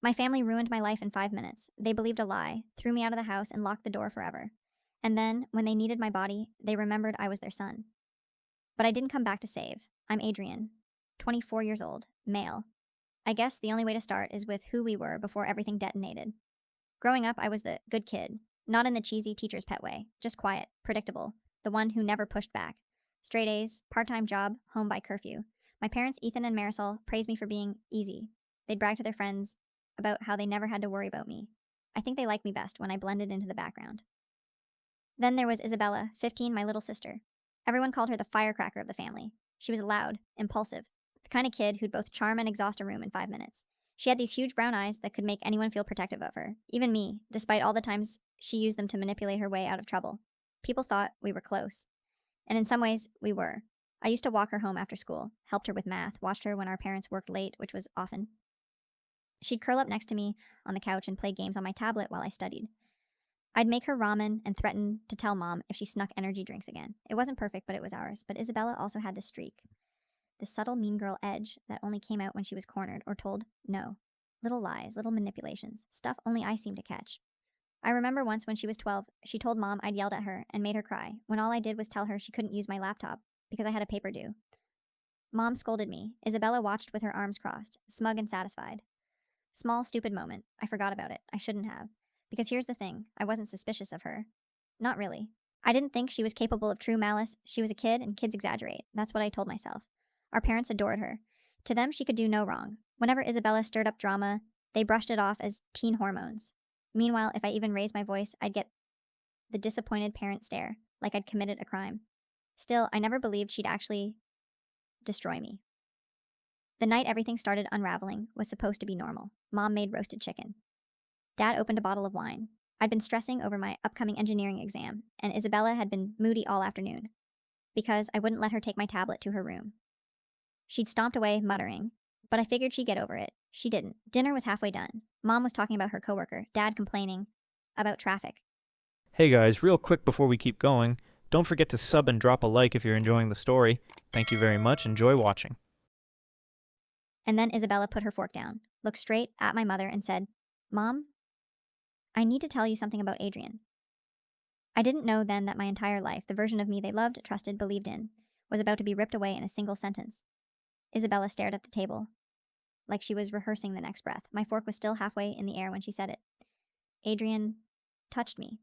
My family ruined my life in 5 minutes. They believed a lie, threw me out of the house, and locked the door forever. And then, when they needed my body, they remembered I was their son. But I didn't come back to save. I'm Adrian, 24 years old, male. I guess the only way to start is with who we were before everything detonated. Growing up, I was the good kid, not in the cheesy teacher's pet way, just quiet, predictable, the one who never pushed back. Straight A's, part-time job, home by curfew. My parents, Ethan and Marisol, praised me for being easy. They'd brag to their friends about how they never had to worry about me. I think they liked me best when I blended into the background. Then there was Isabella, 15, my little sister. Everyone called her the firecracker of the family. She was loud, impulsive, the kind of kid who'd both charm and exhaust a room in 5 minutes. She had these huge brown eyes that could make anyone feel protective of her, even me, despite all the times she used them to manipulate her way out of trouble. People thought we were close. And in some ways, we were. I used to walk her home after school, helped her with math, watched her when our parents worked late, which was often. She'd curl up next to me on the couch and play games on my tablet while I studied. I'd make her ramen and threaten to tell Mom if she snuck energy drinks again. It wasn't perfect, but it was ours. But Isabella also had this streak, the subtle mean girl edge that only came out when she was cornered or told no. Little lies, little manipulations, stuff only I seemed to catch. I remember once when she was 12, she told Mom I'd yelled at her and made her cry, when all I did was tell her she couldn't use my laptop because I had a paper due. Mom scolded me. Isabella watched with her arms crossed, smug and satisfied. Small, stupid moment. I forgot about it. I shouldn't have. Because here's the thing, I wasn't suspicious of her. Not really. I didn't think she was capable of true malice. She was a kid, and kids exaggerate. That's what I told myself. Our parents adored her. To them, she could do no wrong. Whenever Isabella stirred up drama, they brushed it off as teen hormones. Meanwhile, if I even raised my voice, I'd get the disappointed parent stare, like I'd committed a crime. Still, I never believed she'd actually destroy me. The night everything started unraveling was supposed to be normal. Mom made roasted chicken. Dad opened a bottle of wine. I'd been stressing over my upcoming engineering exam, and Isabella had been moody all afternoon because I wouldn't let her take my tablet to her room. She'd stomped away, muttering, but I figured she'd get over it. She didn't. Dinner was halfway done. Mom was talking about her coworker, Dad complaining about traffic. Hey guys, real quick before we keep going, don't forget to sub and drop a like if you're enjoying the story. Thank you very much. Enjoy watching. And then Isabella put her fork down, looked straight at my mother, and said, Mom, I need to tell you something about Adrian. I didn't know then that my entire life, the version of me they loved, trusted, believed in, was about to be ripped away in a single sentence. Isabella stared at the table, like she was rehearsing the next breath. My fork was still halfway in the air when she said it. Adrian touched me.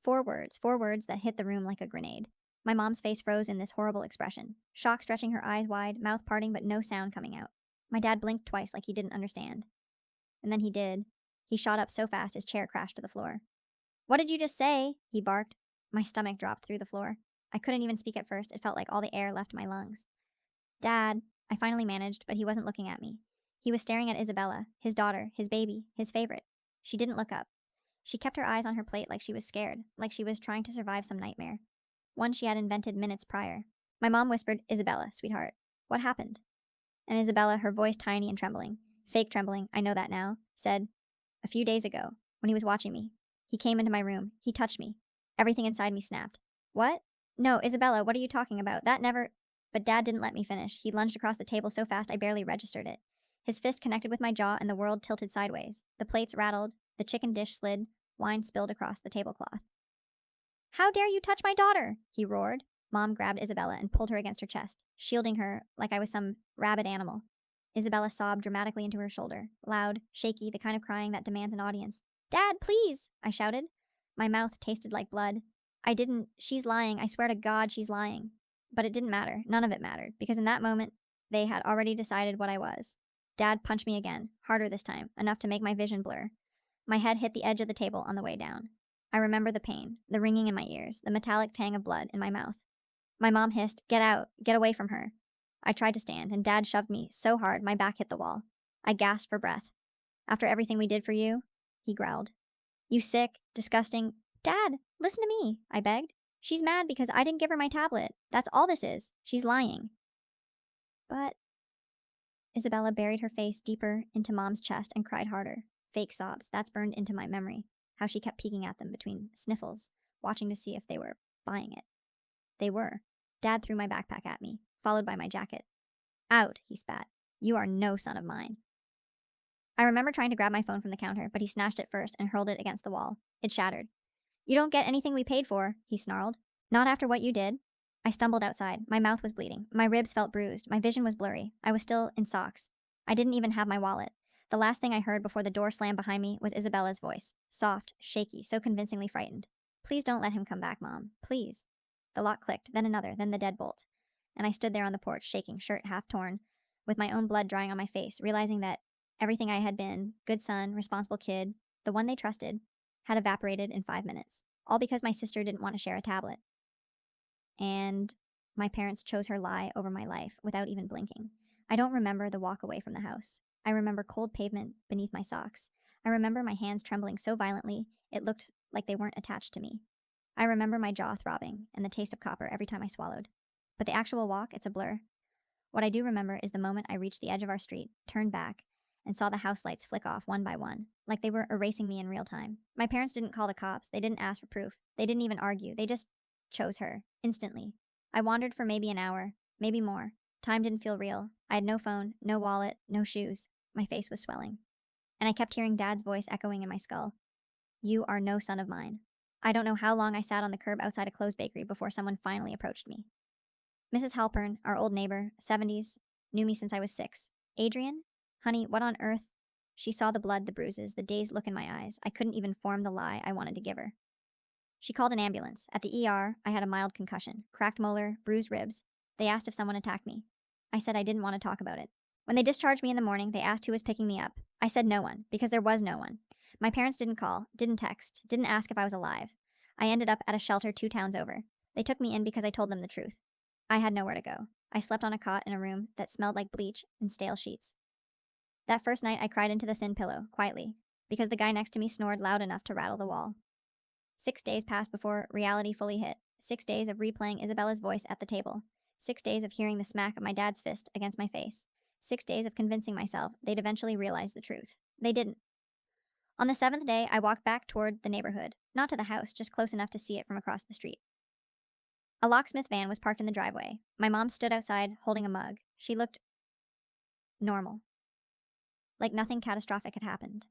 4 words that hit the room like a grenade. My mom's face froze in this horrible expression, shock stretching her eyes wide, mouth parting, but no sound coming out. My dad blinked twice like he didn't understand. And then he did. He shot up so fast his chair crashed to the floor. What did you just say? He barked. My stomach dropped through the floor. I couldn't even speak at first. It felt like all the air left my lungs. Dad, I finally managed, but he wasn't looking at me. He was staring at Isabella, his daughter, his baby, his favorite. She didn't look up. She kept her eyes on her plate like she was scared, like she was trying to survive some nightmare. One she had invented minutes prior. My mom whispered, Isabella, sweetheart, what happened? And Isabella, her voice tiny and trembling, fake trembling, I know that now, said, a few days ago, when he was watching me, he came into my room. He touched me. Everything inside me snapped. What? No, Isabella, what are you talking about? That never... But Dad didn't let me finish. He lunged across the table so fast I barely registered it. His fist connected with my jaw and the world tilted sideways. The plates rattled, the chicken dish slid, wine spilled across the tablecloth. How dare you touch my daughter? He roared. Mom grabbed Isabella and pulled her against her chest, shielding her like I was some rabid animal. Isabella sobbed dramatically into her shoulder, loud, shaky, the kind of crying that demands an audience. Dad, please, I shouted. My mouth tasted like blood. She's lying, I swear to God she's lying. But it didn't matter, none of it mattered, because in that moment, they had already decided what I was. Dad punched me again, harder this time, enough to make my vision blur. My head hit the edge of the table on the way down. I remember the pain, the ringing in my ears, the metallic tang of blood in my mouth. My mom hissed, get out, get away from her. I tried to stand, and Dad shoved me so hard my back hit the wall. I gasped for breath. After everything we did for you, he growled. You sick, disgusting... Dad, listen to me, I begged. She's mad because I didn't give her my tablet. That's all this is. She's lying. But... Isabella buried her face deeper into Mom's chest and cried harder. Fake sobs. That's burned into my memory. How she kept peeking at them between sniffles, watching to see if they were buying it. They were. Dad threw my backpack at me, followed by my jacket. Out, he spat. You are no son of mine. I remember trying to grab my phone from the counter, but he snatched it first and hurled it against the wall. It shattered. "You don't get anything we paid for," he snarled. "Not after what you did." I stumbled outside. My mouth was bleeding. My ribs felt bruised. My vision was blurry. I was still in socks. I didn't even have my wallet. The last thing I heard before the door slammed behind me was Isabella's voice. Soft, shaky, so convincingly frightened. "Please don't let him come back, Mom. Please." The lock clicked, then another, then the deadbolt. And I stood there on the porch, shaking, shirt half torn, with my own blood drying on my face, realizing that everything I had been, good son, responsible kid, the one they trusted, had evaporated in 5 minutes. All because my sister didn't want to share a tablet. And my parents chose her lie over my life without even blinking. I don't remember the walk away from the house. I remember cold pavement beneath my socks. I remember my hands trembling so violently it looked like they weren't attached to me. I remember my jaw throbbing and the taste of copper every time I swallowed. But the actual walk, it's a blur. What I do remember is the moment I reached the edge of our street, turned back, and saw the house lights flick off one by one, like they were erasing me in real time. My parents didn't call the cops. They didn't ask for proof. They didn't even argue. They just chose her, instantly. I wandered for maybe an hour, maybe more. Time didn't feel real. I had no phone, no wallet, no shoes. My face was swelling. And I kept hearing Dad's voice echoing in my skull. "You are no son of mine." I don't know how long I sat on the curb outside a closed bakery before someone finally approached me. Mrs. Halpern, our old neighbor, 70s, knew me since I was 6. "Adrian? Honey, what on earth?" She saw the blood, the bruises, the dazed look in my eyes. I couldn't even form the lie I wanted to give her. She called an ambulance. At the ER, I had a mild concussion, cracked molar, bruised ribs. They asked if someone attacked me. I said I didn't want to talk about it. When they discharged me in the morning, they asked who was picking me up. I said no one, because there was no one. My parents didn't call, didn't text, didn't ask if I was alive. I ended up at a shelter 2 towns over. They took me in because I told them the truth. I had nowhere to go. I slept on a cot in a room that smelled like bleach and stale sheets. That first night, I cried into the thin pillow, quietly, because the guy next to me snored loud enough to rattle the wall. 6 days passed before reality fully hit. 6 days of replaying Isabella's voice at the table. 6 days of hearing the smack of my dad's fist against my face. 6 days of convincing myself they'd eventually realize the truth. They didn't. On the 7th day, I walked back toward the neighborhood. Not to the house, just close enough to see it from across the street. A locksmith van was parked in the driveway. My mom stood outside, holding a mug. She looked normal. Like nothing catastrophic had happened.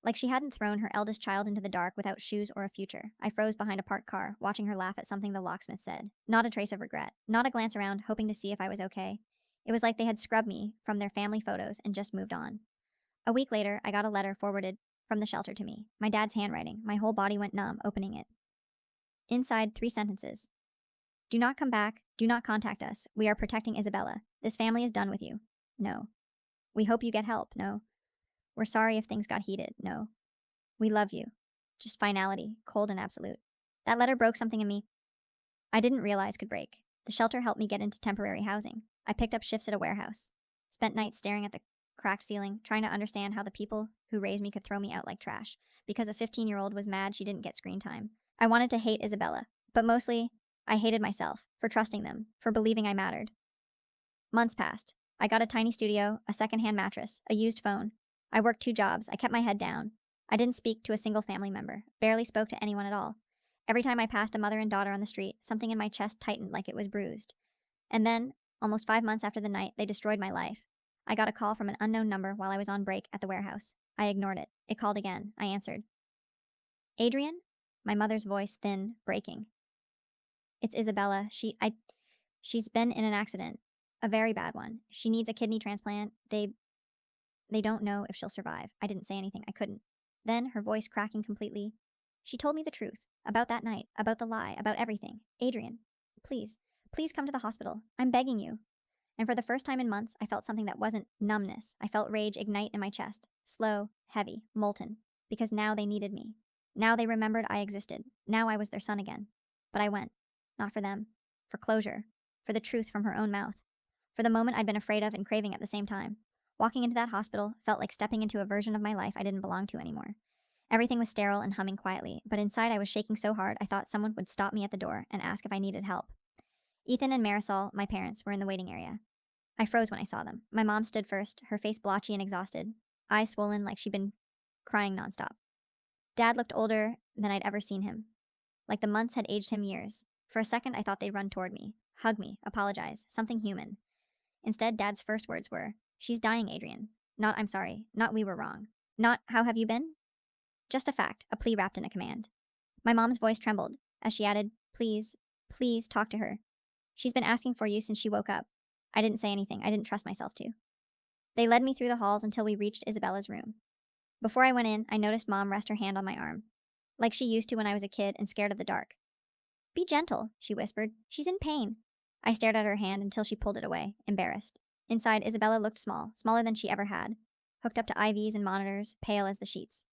Like she hadn't thrown her eldest child into the dark without shoes or a future. I froze behind a parked car, watching her laugh at something the locksmith said. Not a trace of regret. Not a glance around, hoping to see if I was okay. It was like they had scrubbed me from their family photos and just moved on. A week later, I got a letter forwarded from the shelter to me. My dad's handwriting. My whole body went numb opening it. Inside, 3 sentences. "Do not come back. Do not contact us. We are protecting Isabella. This family is done with you. No. We hope you get help. No. We're sorry if things got heated. No. We love you." Just finality, cold and absolute. That letter broke something in me I didn't realize could break. The shelter helped me get into temporary housing. I picked up shifts at a warehouse. Spent nights staring at the cracked ceiling, trying to understand how the people who raised me could throw me out like trash, because a 15-year-old was mad she didn't get screen time. I wanted to hate Isabella, but mostly, I hated myself for trusting them, for believing I mattered. Months passed. I got a tiny studio, a secondhand mattress, a used phone. I worked 2 jobs. I kept my head down. I didn't speak to a single family member, barely spoke to anyone at all. Every time I passed a mother and daughter on the street, something in my chest tightened like it was bruised. And then, almost 5 months after the night they destroyed my life, I got a call from an unknown number while I was on break at the warehouse. I ignored it. It called again. I answered. "Adrian?" My mother's voice thin, breaking. "It's Isabella. She's been in an accident. A very bad one. She needs a kidney transplant. They don't know if she'll survive." I didn't say anything. I couldn't. Then, her voice cracking completely, she told me the truth. About that night. About the lie. About everything. "Adrian, please. Please come to the hospital. I'm begging you." And for the first time in months, I felt something that wasn't numbness. I felt rage ignite in my chest. Slow, heavy, molten. Because now they needed me. Now they remembered I existed. Now I was their son again. But I went. Not for them. For closure. For the truth from her own mouth. For the moment I'd been afraid of and craving at the same time. Walking into that hospital felt like stepping into a version of my life I didn't belong to anymore. Everything was sterile and humming quietly, but inside I was shaking so hard I thought someone would stop me at the door and ask if I needed help. Ethan and Marisol, my parents, were in the waiting area. I froze when I saw them. My mom stood first, her face blotchy and exhausted, eyes swollen like she'd been crying nonstop. Dad looked older than I'd ever seen him, like the months had aged him years. For a second I thought they'd run toward me, hug me, apologize, something human. Instead, Dad's first words were, "She's dying, Adrian. Not I'm sorry. Not we were wrong. Not how have you been? Just a fact, a plea wrapped in a command. My mom's voice trembled as she added, please, please talk to her. She's been asking for you since she woke up. I didn't say anything. I didn't trust myself to. They led me through the halls until we reached Isabella's room. Before I went in, I noticed Mom rest her hand on my arm, like she used to when I was a kid and scared of the dark. Be gentle, she whispered. She's in pain. I stared at her hand until she pulled it away, embarrassed. Inside, Isabella looked small, smaller than she ever had, hooked up to IVs and monitors, pale as the sheets.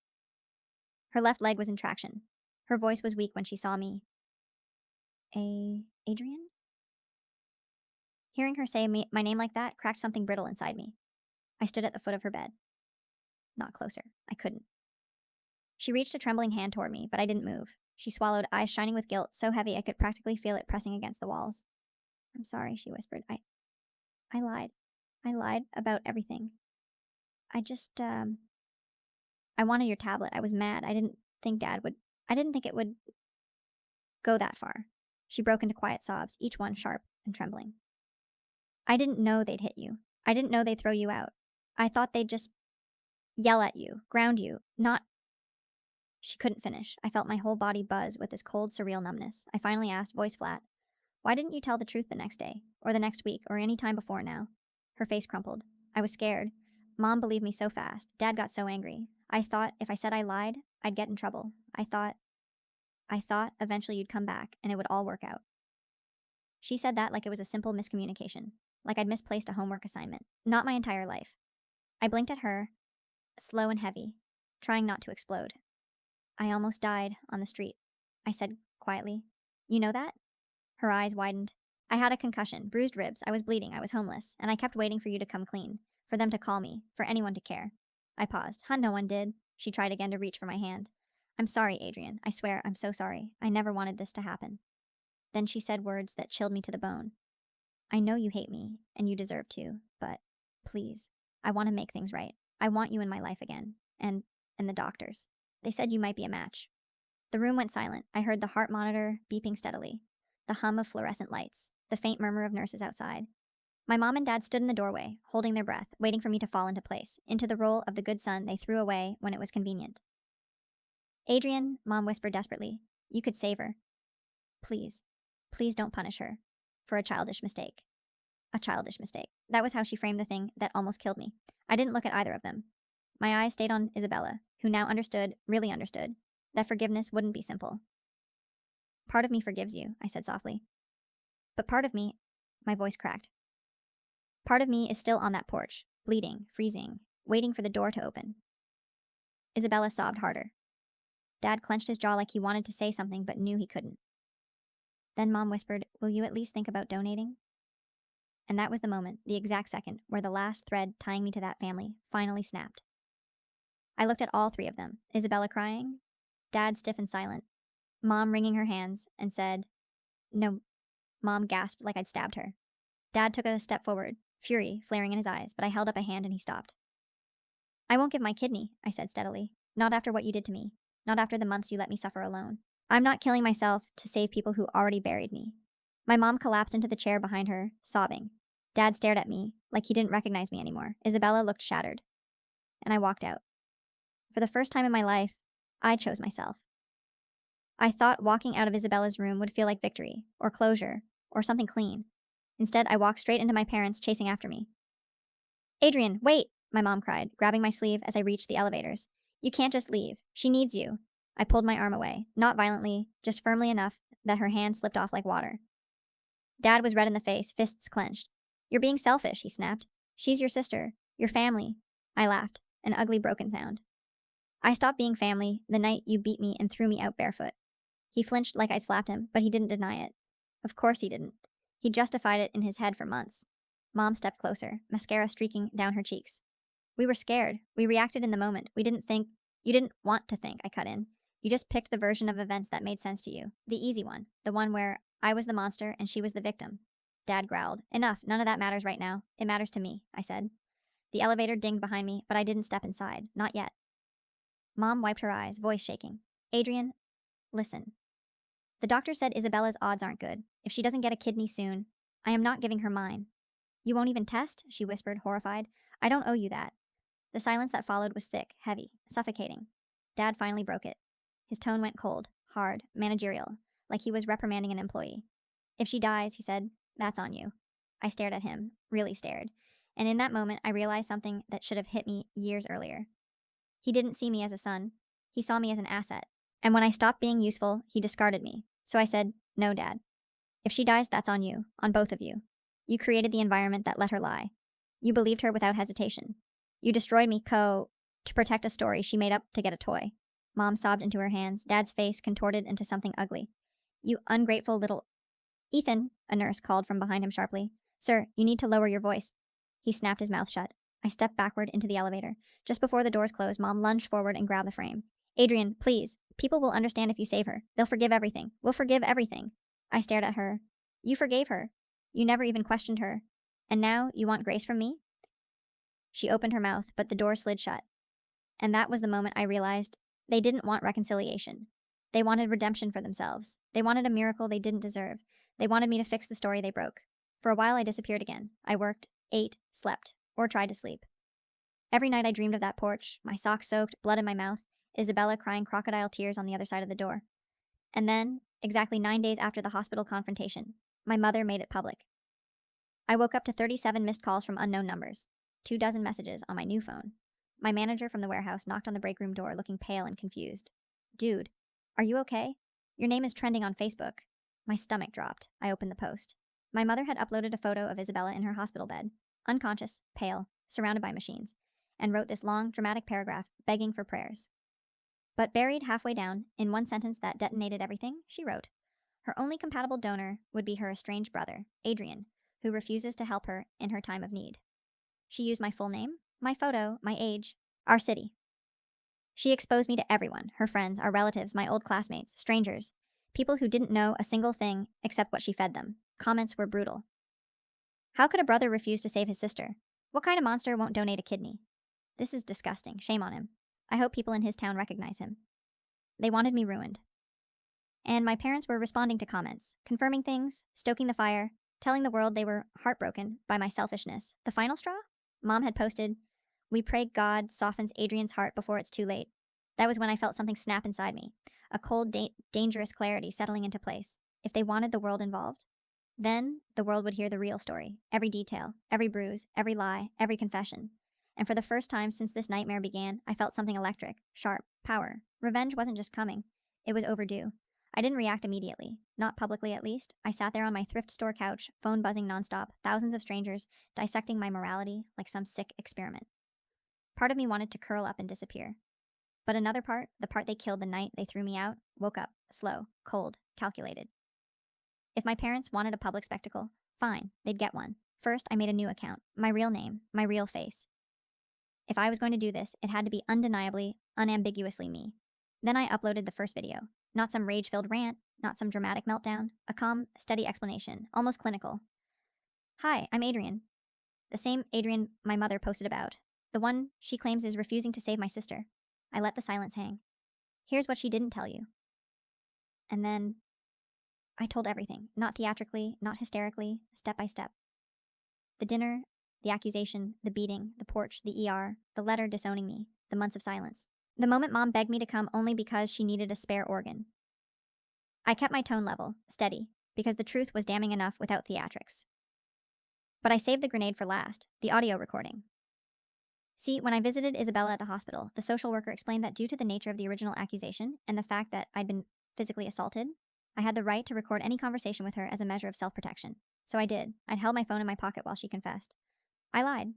Her left leg was in traction. Her voice was weak when she saw me. Adrian? Hearing her say my name like that cracked something brittle inside me. I stood at the foot of her bed. Not closer. I couldn't. She reached a trembling hand toward me, but I didn't move. She swallowed, eyes shining with guilt, so heavy I could practically feel it pressing against the walls. I'm sorry, she whispered. I lied. I lied about everything. I wanted your tablet. I was mad. I didn't think it would go that far. She broke into quiet sobs, each one sharp and trembling. I didn't know they'd hit you. I didn't know they'd throw you out. I thought they'd just yell at you, ground you, not... She couldn't finish. I felt my whole body buzz with this cold, surreal numbness. I finally asked, voice flat, why didn't you tell the truth the next day, or the next week, or any time before now? Her face crumpled. I was scared. Mom believed me so fast. Dad got so angry. I thought if I said I lied, I'd get in trouble. I thought eventually you'd come back and it would all work out. She said that like it was a simple miscommunication, like I'd misplaced a homework assignment. Not my entire life. I blinked at her, slow and heavy, trying not to explode. I almost died on the street, I said quietly. You know that? Her eyes widened. I had a concussion, bruised ribs, I was bleeding, I was homeless, and I kept waiting for you to come clean, for them to call me, for anyone to care. I paused. No one did. She tried again to reach for my hand. I'm sorry, Adrian. I swear, I'm so sorry. I never wanted this to happen. Then she said words that chilled me to the bone. I know you hate me, and you deserve to, but please, I want to make things right. I want you in my life again. And the doctors. They said you might be a match. The room went silent. I heard the heart monitor beeping steadily, the hum of fluorescent lights, the faint murmur of nurses outside. My mom and dad stood in the doorway, holding their breath, waiting for me to fall into place, into the role of the good son they threw away when it was convenient. Adrian, Mom whispered desperately, you could save her. Please, please don't punish her for a childish mistake. A childish mistake. That was how she framed the thing that almost killed me. I didn't look at either of them. My eyes stayed on Isabella, who now understood, really understood, that forgiveness wouldn't be simple. Part of me forgives you, I said softly. But part of me, my voice cracked. Part of me is still on that porch, bleeding, freezing, waiting for the door to open. Isabella sobbed harder. Dad clenched his jaw like he wanted to say something but knew he couldn't. Then Mom whispered, will you at least think about donating? And that was the moment, the exact second, where the last thread tying me to that family finally snapped. I looked at all three of them, Isabella crying, Dad stiff and silent, Mom wringing her hands, and said, no. Mom gasped like I'd stabbed her. Dad took a step forward, fury flaring in his eyes, but I held up a hand and he stopped. I won't give my kidney, I said steadily. Not after what you did to me. Not after the months you let me suffer alone. I'm not killing myself to save people who already buried me. My mom collapsed into the chair behind her, sobbing. Dad stared at me, like he didn't recognize me anymore. Isabella looked shattered. And I walked out. For the first time in my life, I chose myself. I thought walking out of Isabella's room would feel like victory, or closure, or something clean. Instead, I walked straight into my parents chasing after me. Adrian, wait, my mom cried, grabbing my sleeve as I reached the elevators. You can't just leave. She needs you. I pulled my arm away, not violently, just firmly enough that her hand slipped off like water. Dad was red in the face, fists clenched. You're being selfish, he snapped. She's your sister, your family. I laughed, an ugly broken sound. I stopped being family the night you beat me and threw me out barefoot. He flinched like I slapped him, but he didn't deny it. Of course he didn't. He justified it in his head for months. Mom stepped closer, mascara streaking down her cheeks. We were scared. We reacted in the moment. We didn't think. You didn't want to think, I cut in. You just picked the version of events that made sense to you. The easy one. The one where I was the monster and she was the victim. Dad growled. Enough. None of that matters right now. It matters to me, I said. The elevator dinged behind me, but I didn't step inside. Not yet. Mom wiped her eyes, voice shaking. Adrian, listen. The doctor said Isabella's odds aren't good. If she doesn't get a kidney soon, I am not giving her mine. You won't even test? She whispered, horrified. I don't owe you that. The silence that followed was thick, heavy, suffocating. Dad finally broke it. His tone went cold, hard, managerial, like he was reprimanding an employee. If she dies, he said, that's on you. I stared at him, really stared. And in that moment, I realized something that should have hit me years earlier. He didn't see me as a son. He saw me as an asset. And when I stopped being useful, he discarded me. So I said, no, Dad. If she dies, that's on you, on both of you. You created the environment that let her lie. You believed her without hesitation. You destroyed me, to protect a story she made up to get a toy. Mom sobbed into her hands, Dad's face contorted into something ugly. You ungrateful little... Ethan, a nurse called from behind him sharply. Sir, you need to lower your voice. He snapped his mouth shut. I stepped backward into the elevator. Just before the doors closed, Mom lunged forward and grabbed the frame. Adrian, please. People will understand if you save her. They'll forgive everything. We'll forgive everything. I stared at her. You forgave her. You never even questioned her. And now you want grace from me? She opened her mouth, but the door slid shut. And that was the moment I realized they didn't want reconciliation. They wanted redemption for themselves. They wanted a miracle they didn't deserve. They wanted me to fix the story they broke. For a while, I disappeared again. I worked, ate, slept, or tried to sleep. Every night I dreamed of that porch, my socks soaked, blood in my mouth, Isabella crying crocodile tears on the other side of the door. And then, exactly 9 days after the hospital confrontation, my mother made it public. I woke up to 37 missed calls from unknown numbers, 24 messages on my new phone. My manager from the warehouse knocked on the break room door looking pale and confused. Dude, are you okay? Your name is trending on Facebook. My stomach dropped. I opened the post. My mother had uploaded a photo of Isabella in her hospital bed, unconscious, pale, surrounded by machines, and wrote this long, dramatic paragraph begging for prayers. But buried halfway down, in one sentence that detonated everything, she wrote, her only compatible donor would be her estranged brother, Adrian, who refuses to help her in her time of need. She used my full name, my photo, my age, our city. She exposed me to everyone, her friends, our relatives, my old classmates, strangers, people who didn't know a single thing except what she fed them. Comments were brutal. How could a brother refuse to save his sister? What kind of monster won't donate a kidney? This is disgusting. Shame on him. I hope people in his town recognize him. They wanted me ruined. And my parents were responding to comments, confirming things, stoking the fire, telling the world they were heartbroken by my selfishness. The final straw? Mom had posted, we pray God softens Adrian's heart before it's too late. That was when I felt something snap inside me, a cold, dangerous clarity settling into place. If they wanted the world involved, then the world would hear the real story, every detail, every bruise, every lie, every confession. And for the first time since this nightmare began, I felt something electric, sharp, power. Revenge wasn't just coming. It was overdue. I didn't react immediately, not publicly at least. I sat there on my thrift store couch, phone buzzing nonstop, thousands of strangers dissecting my morality like some sick experiment. Part of me wanted to curl up and disappear. But another part, the part they killed the night they threw me out, woke up, slow, cold, calculated. If my parents wanted a public spectacle, fine, they'd get one. First, I made a new account, my real name, my real face. If I was going to do this, it had to be undeniably, unambiguously me. Then I uploaded the first video. Not some rage-filled rant, not some dramatic meltdown, a calm, steady explanation, almost clinical. Hi, I'm Adrian. The same Adrian my mother posted about. The one she claims is refusing to save my sister. I let the silence hang. Here's what she didn't tell you. And then I told everything, not theatrically, not hysterically, step by step. The dinner, the accusation, the beating, the porch, the ER, the letter disowning me, the months of silence. The moment Mom begged me to come only because she needed a spare organ. I kept my tone level, steady, because the truth was damning enough without theatrics. But I saved the grenade for last, the audio recording. See, when I visited Isabella at the hospital, the social worker explained that due to the nature of the original accusation and the fact that I'd been physically assaulted, I had the right to record any conversation with her as a measure of self-protection. So I did. I'd held my phone in my pocket while she confessed. I lied.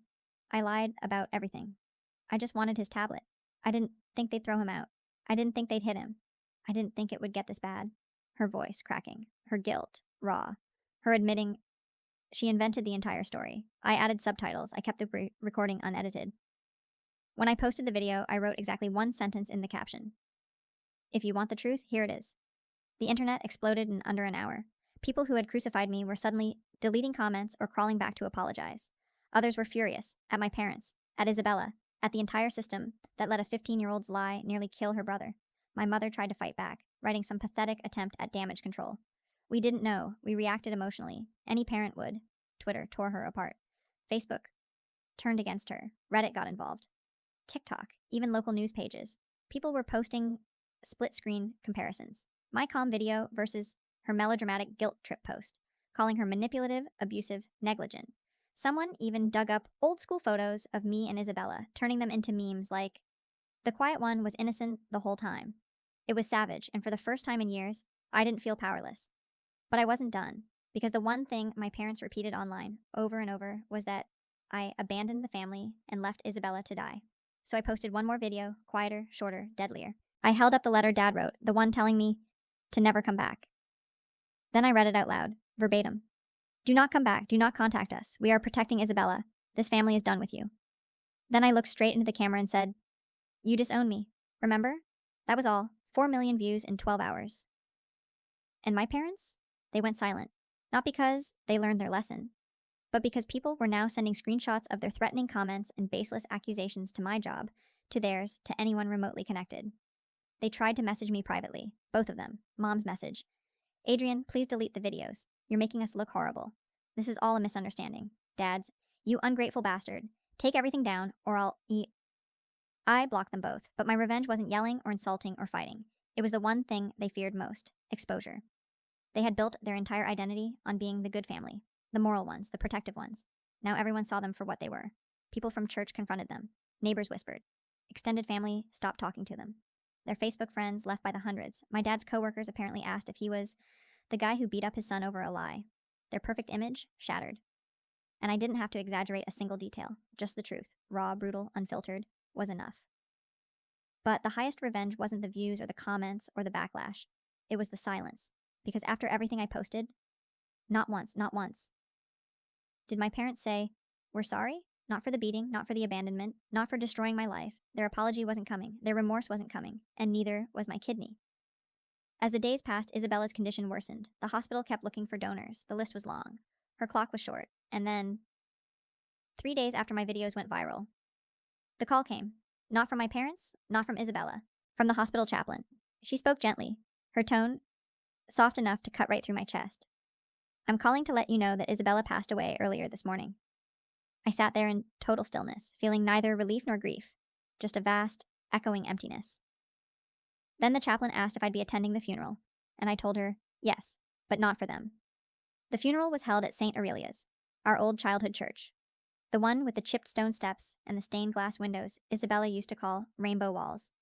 I lied about everything. I just wanted his tablet. I didn't think they'd throw him out. I didn't think they'd hit him. I didn't think it would get this bad. Her voice cracking. Her guilt, raw. Her admitting she invented the entire story. I added subtitles. I kept the recording unedited. When I posted the video, I wrote exactly one sentence in the caption. If you want the truth, here it is. The internet exploded in under an hour. People who had crucified me were suddenly deleting comments or crawling back to apologize. Others were furious, at my parents, at Isabella, at the entire system that let a 15-year-old's lie nearly kill her brother. My mother tried to fight back, writing some pathetic attempt at damage control. We didn't know. We reacted emotionally. Any parent would. Twitter tore her apart. Facebook turned against her. Reddit got involved. TikTok, even local news pages. People were posting split screen comparisons. My calm video versus her melodramatic guilt trip post, calling her manipulative, abusive, negligent. Someone even dug up old school photos of me and Isabella, turning them into memes like, "The quiet one was innocent the whole time." It was savage, and for the first time in years, I didn't feel powerless. But I wasn't done, because the one thing my parents repeated online over and over was that I abandoned the family and left Isabella to die. So I posted one more video, quieter, shorter, deadlier. I held up the letter Dad wrote, the one telling me to never come back. Then I read it out loud, verbatim. "Do not come back. Do not contact us. We are protecting Isabella. This family is done with you." Then I looked straight into the camera and said, "You disown me. Remember?" That was all. 4 million views in 12 hours. And my parents? They went silent. Not because they learned their lesson, but because people were now sending screenshots of their threatening comments and baseless accusations to my job, to theirs, to anyone remotely connected. They tried to message me privately, both of them. Mom's message: "Adrian, please delete the videos. You're making us look horrible. This is all a misunderstanding." Dad's: "You ungrateful bastard. Take everything down, or I'll eat." I blocked them both, but my revenge wasn't yelling or insulting or fighting. It was the one thing they feared most: exposure. They had built their entire identity on being the good family, the moral ones, the protective ones. Now everyone saw them for what they were. People from church confronted them. Neighbors whispered. Extended family stopped talking to them. Their Facebook friends left by the hundreds. My dad's coworkers apparently asked if he was the guy who beat up his son over a lie. Their perfect image shattered. And I didn't have to exaggerate a single detail. Just the truth, raw, brutal, unfiltered, was enough. But the highest revenge wasn't the views or the comments or the backlash. It was the silence. Because after everything I posted, not once, did my parents say, "We're sorry"? Not for the beating, not for the abandonment, not for destroying my life. Their apology wasn't coming. Their remorse wasn't coming. And neither was my kidney. As the days passed, Isabella's condition worsened. The hospital kept looking for donors. The list was long. Her clock was short. And then, 3 days after my videos went viral, the call came. Not from my parents, not from Isabella. From the hospital chaplain. She spoke gently, her tone soft enough to cut right through my chest. "I'm calling to let you know that Isabella passed away earlier this morning." I sat there in total stillness, feeling neither relief nor grief, just a vast, echoing emptiness. Then the chaplain asked if I'd be attending the funeral, and I told her, yes, but not for them. The funeral was held at St. Aurelia's, our old childhood church, the one with the chipped stone steps and the stained glass windows Isabella used to call rainbow walls.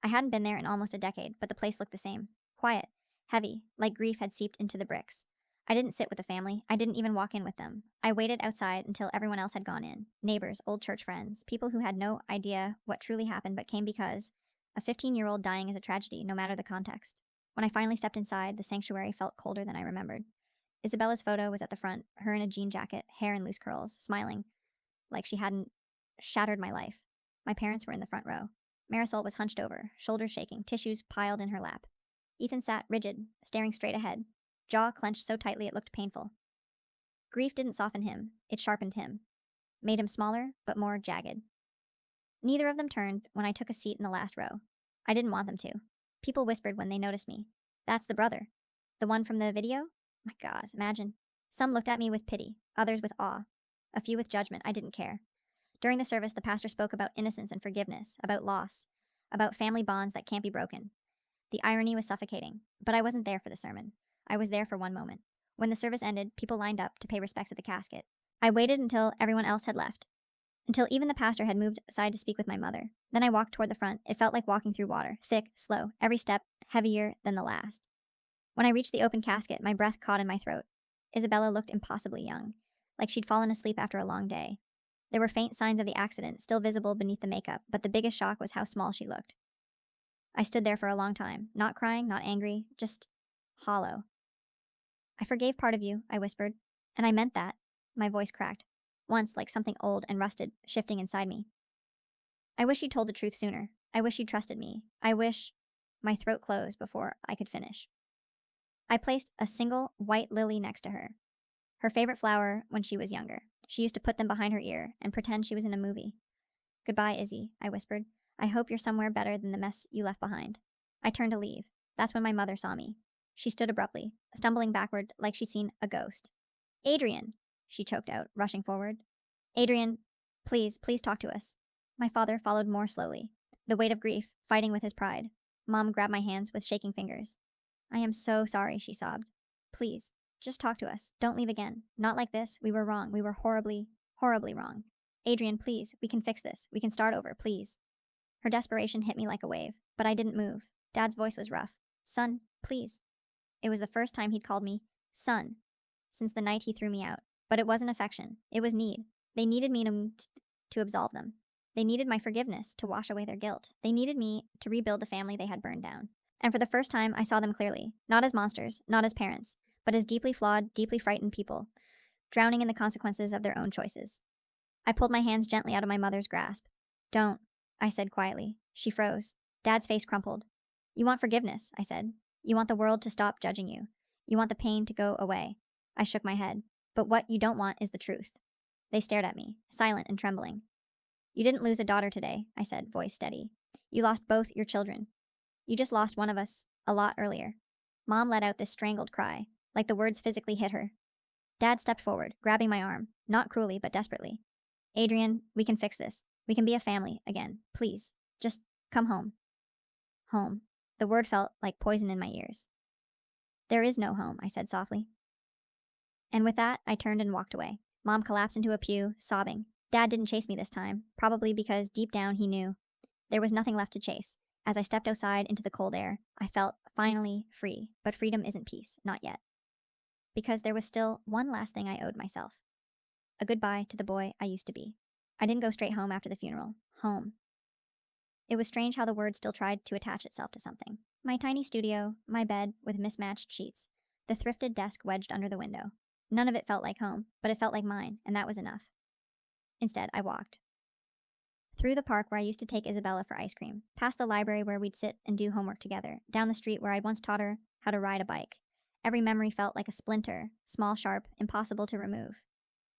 I hadn't been there in almost a decade, but the place looked the same. Quiet, heavy, like grief had seeped into the bricks. I didn't sit with the family. I didn't even walk in with them. I waited outside until everyone else had gone in. Neighbors, old church friends, people who had no idea what truly happened but came because a 15-year-old dying is a tragedy, no matter the context. When I finally stepped inside, the sanctuary felt colder than I remembered. Isabella's photo was at the front, her in a jean jacket, hair in loose curls, smiling, like she hadn't shattered my life. My parents were in the front row. Marisol was hunched over, shoulders shaking, tissues piled in her lap. Ethan sat rigid, staring straight ahead, jaw clenched so tightly it looked painful. Grief didn't soften him, it sharpened him, made him smaller, but more jagged. Neither of them turned when I took a seat in the last row. I didn't want them to. People whispered when they noticed me. "That's the brother. The one from the video?" My God, imagine. Some looked at me with pity, others with awe, a few with judgment. I didn't care. During the service, the pastor spoke about innocence and forgiveness, about loss, about family bonds that can't be broken. The irony was suffocating, but I wasn't there for the sermon. I was there for one moment. When the service ended, people lined up to pay respects at the casket. I waited until everyone else had left, until even the pastor had moved aside to speak with my mother. Then I walked toward the front. It felt like walking through water, thick, slow, every step heavier than the last. When I reached the open casket, my breath caught in my throat. Isabella looked impossibly young, like she'd fallen asleep after a long day. There were faint signs of the accident, still visible beneath the makeup, but the biggest shock was how small she looked. I stood there for a long time, not crying, not angry, just hollow. "I forgave part of you," I whispered, and I meant that. My voice cracked, once like something old and rusted, shifting inside me. "I wish you'd told the truth sooner. I wish you'd trusted me. I wish—" My throat closed before I could finish. I placed a single white lily next to her, her favorite flower when she was younger. She used to put them behind her ear and pretend she was in a movie. "Goodbye, Izzy," I whispered. "I hope you're somewhere better than the mess you left behind." I turned to leave. That's when my mother saw me. She stood abruptly, stumbling backward like she'd seen a ghost. "Adrian," she choked out, rushing forward. "Adrian, please talk to us." My father followed more slowly, the weight of grief fighting with his pride. Mom grabbed my hands with shaking fingers. I am so sorry, she sobbed. Please, just talk to us. Don't leave again. Not like this. We were wrong. We were horribly, horribly wrong. Adrian, please, we can fix this. We can start over, please. Her desperation hit me like a wave, but I didn't move. Dad's voice was rough. Son, please. It was the first time he'd called me son since the night he threw me out. But it wasn't affection. It was need. They needed me to absolve them. They needed my forgiveness to wash away their guilt. They needed me to rebuild the family they had burned down. And for the first time, I saw them clearly, not as monsters, not as parents, but as deeply flawed, deeply frightened people, drowning in the consequences of their own choices. I pulled my hands gently out of my mother's grasp. Don't, I said quietly. She froze. Dad's face crumpled. You want forgiveness, I said. You want the world to stop judging you. You want the pain to go away. I shook my head. But what you don't want is the truth. They stared at me, silent and trembling. You didn't lose a daughter today, I said, voice steady. You lost both your children. You just lost one of us a lot earlier. Mom let out this strangled cry, like the words physically hit her. Dad stepped forward, grabbing my arm, not cruelly, but desperately. Adrian, we can fix this. We can be a family again. Please, just come home. Home. The word felt like poison in my ears. There is no home, I said softly. And with that, I turned and walked away. Mom collapsed into a pew, sobbing. Dad didn't chase me this time, probably because deep down he knew there was nothing left to chase. As I stepped outside into the cold air, I felt finally free, but freedom isn't peace, not yet. Because there was still one last thing I owed myself. A goodbye to the boy I used to be. I didn't go straight home after the funeral. Home. It was strange how the word still tried to attach itself to something. My tiny studio, my bed with mismatched sheets, the thrifted desk wedged under the window. None of it felt like home, but it felt like mine, and that was enough. Instead, I walked. Through the park where I used to take Isabella for ice cream, past the library where we'd sit and do homework together, down the street where I'd once taught her how to ride a bike. Every memory felt like a splinter, small, sharp, impossible to remove.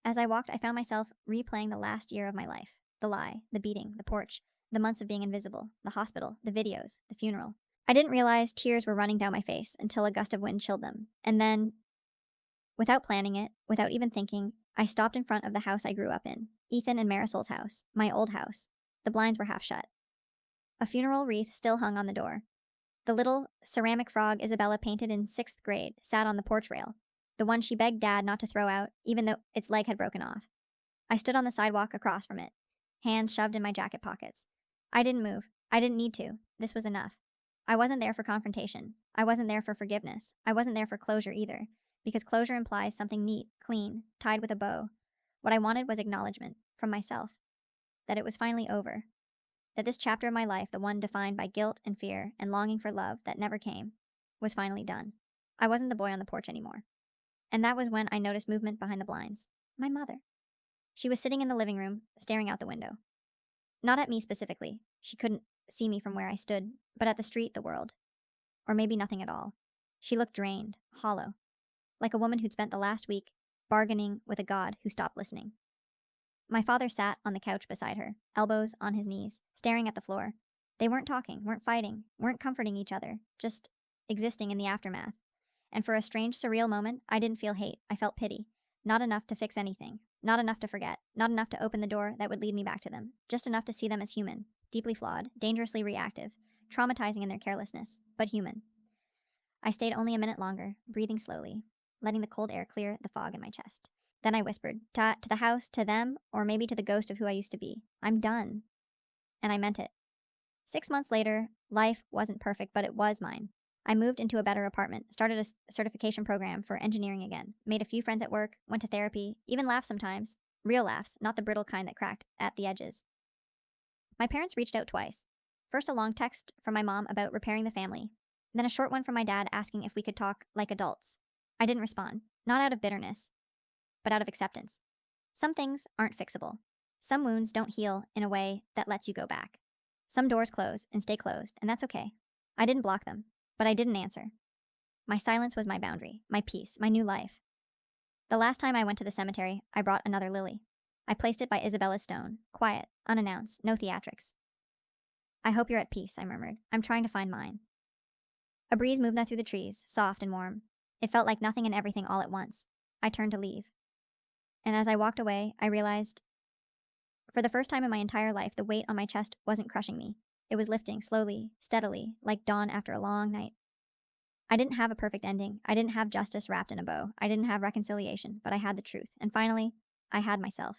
As I walked, I found myself replaying the last year of my life. The lie, the beating, the porch, the months of being invisible, the hospital, the videos, the funeral. I didn't realize tears were running down my face until a gust of wind chilled them. And then, without planning it, without even thinking, I stopped in front of the house I grew up in, Ethan and Marisol's house, my old house. The blinds were half shut. A funeral wreath still hung on the door. The little ceramic frog Isabella painted in 6th grade sat on the porch rail, the one she begged Dad not to throw out, even though its leg had broken off. I stood on the sidewalk across from it, hands shoved in my jacket pockets. I didn't move. I didn't need to. This was enough. I wasn't there for confrontation. I wasn't there for forgiveness. I wasn't there for closure either, because closure implies something neat, clean, tied with a bow. What I wanted was acknowledgement, from myself, that it was finally over. That this chapter of my life, the one defined by guilt and fear and longing for love that never came, was finally done. I wasn't the boy on the porch anymore. And that was when I noticed movement behind the blinds. My mother. She was sitting in the living room, staring out the window. Not at me specifically. She couldn't see me from where I stood, but at the street, the world. Or maybe nothing at all. She looked drained, hollow, like a woman who'd spent the last week bargaining with a god who stopped listening. My father sat on the couch beside her, elbows on his knees, staring at the floor. They weren't talking, weren't fighting, weren't comforting each other, just existing in the aftermath. And for a strange, surreal moment, I didn't feel hate. I felt pity. Not enough to fix anything. Not enough to forget. Not enough to open the door that would lead me back to them. Just enough to see them as human, deeply flawed, dangerously reactive, traumatizing in their carelessness, but human. I stayed only a minute longer, breathing slowly, letting the cold air clear the fog in my chest. Then I whispered, to the house, to them, or maybe to the ghost of who I used to be. I'm done. And I meant it. 6 months later, life wasn't perfect, but it was mine. I moved into a better apartment, started a certification program for engineering again, made a few friends at work, went to therapy, even laughed sometimes. Real laughs, not the brittle kind that cracked at the edges. My parents reached out twice. First a long text from my mom about repairing the family, then a short one from my dad asking if we could talk like adults. I didn't respond, not out of bitterness, but out of acceptance. Some things aren't fixable. Some wounds don't heal in a way that lets you go back. Some doors close and stay closed, and that's okay. I didn't block them, but I didn't answer. My silence was my boundary, my peace, my new life. The last time I went to the cemetery, I brought another lily. I placed it by Isabella's stone, quiet, unannounced, no theatrics. I hope you're at peace, I murmured. I'm trying to find mine. A breeze moved through the trees, soft and warm. It felt like nothing and everything all at once. I turned to leave. And as I walked away, I realized, For the first time in my entire life, the weight on my chest wasn't crushing me. It was lifting slowly, steadily, like dawn after a long night. I didn't have a perfect ending. I didn't have justice wrapped in a bow. I didn't have reconciliation, but I had the truth. And finally, I had myself.